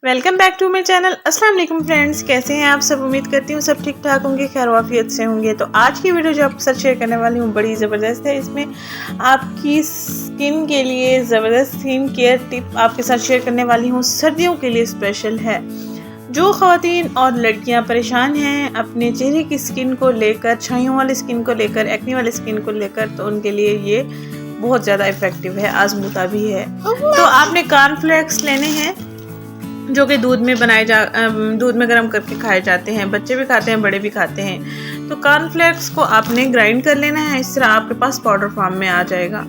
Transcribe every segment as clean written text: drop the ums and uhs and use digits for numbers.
Welcome back to my channel. अस्सलाम वालेकुम friends, कैसे हैं आप सब। उम्मीद करती हूँ सब ठीक ठाक होंगे, खैर वाफियत से होंगे। तो आज की वीडियो जो आपके साथ शेयर करने वाली हूँ बड़ी ज़बरदस्त है। इसमें आपकी स्किन के लिए ज़बरदस्त स्किन केयर टिप आपके साथ शेयर करने वाली हूँ। सर्दियों के लिए स्पेशल है। जो ख़वातीन और लड़कियाँ परेशान हैं अपने चेहरे की स्किन को लेकर, छाइयों वाली स्किन को लेकर, एक्ने वाली स्किन को लेकर, तो उनके लिए ये बहुत ज़्यादा इफ़ेक्टिव है, आजमूदा भी है। तो आपने कॉर्नफ्लेक्स लेने हैं जो कि दूध में गर्म करके खाए जाते हैं। बच्चे भी खाते हैं, बड़े भी खाते हैं। तो कॉर्नफ्लेक्स को आपने ग्राइंड कर लेना है। इस तरह आपके पास पाउडर फॉर्म में आ जाएगा।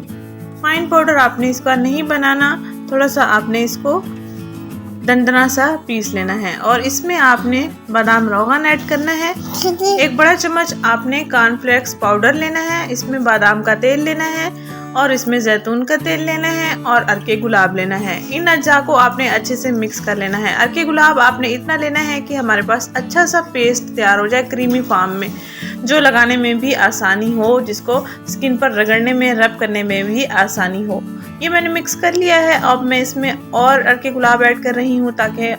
फाइन पाउडर आपने इसका नहीं बनाना, थोड़ा सा आपने इसको दंदना सा पीस लेना है। और इसमें आपने बादाम रोगन ऐड करना है। 1 बड़ा चम्मच आपने कॉर्नफ्लेक्स पाउडर लेना है। इसमें बादाम का तेल लेना है और इसमें जैतून का तेल लेना है और अरके गुलाब लेना है। इन अज्जा को आपने अच्छे से मिक्स कर लेना है। अरके गुलाब आपने इतना लेना है कि हमारे पास अच्छा सा पेस्ट तैयार हो जाए, क्रीमी फॉर्म में, जो लगाने में भी आसानी हो, जिसको स्किन पर रगड़ने में, रब करने में भी आसानी हो। ये मैंने मिक्स कर लिया है। अब मैं इसमें और अरके गुलाब ऐड कर रही हूँ ताकि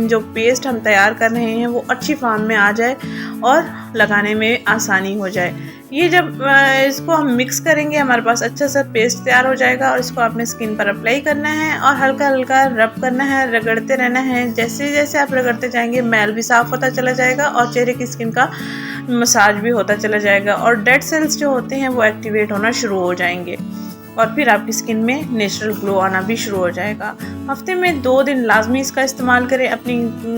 जो पेस्ट हम तैयार कर रहे हैं वो अच्छी फॉर्म में आ जाए और लगाने में आसानी हो जाए। ये जब इसको हम मिक्स करेंगे हमारे पास अच्छा सा पेस्ट तैयार हो जाएगा और इसको अपने स्किन पर अप्लाई करना है और हल्का हल्का रब करना है, रगड़ते रहना है। जैसे जैसे आप रगड़ते जाएंगे मैल भी साफ होता चला जाएगा और चेहरे की स्किन का मसाज भी होता चला जाएगा और डेड सेल्स जो होते हैं वो एक्टिवेट होना शुरू हो जाएंगे और फिर आपकी स्किन में नेचुरल ग्लो आना भी शुरू हो जाएगा। हफ्ते में 2 दिन लाजमी इसका इस्तेमाल करें। अपनी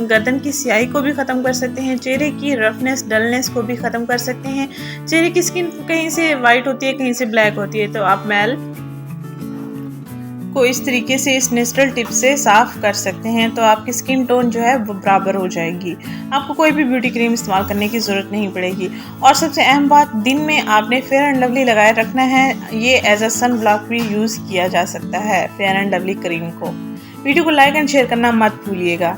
गर्दन की स्याही को भी ख़त्म कर सकते हैं, चेहरे की रफनेस, डलनेस को भी ख़त्म कर सकते हैं। चेहरे की स्किन कहीं से वाइट होती है, कहीं से ब्लैक होती है, तो आप मैल को इस तरीके से इस नेचुरल टिप से साफ़ कर सकते हैं तो आपकी स्किन टोन जो है वो बराबर हो जाएगी। आपको कोई भी ब्यूटी क्रीम इस्तेमाल करने की ज़रूरत नहीं पड़ेगी। और सबसे अहम बात, दिन में आपने फेयर एंड लवली लगाए रखना है। ये एज अ सन ब्लॉक भी यूज़ किया जा सकता है फेयर एंड लवली क्रीम को। वीडियो को लाइक एंड शेयर करना मत भूलिएगा।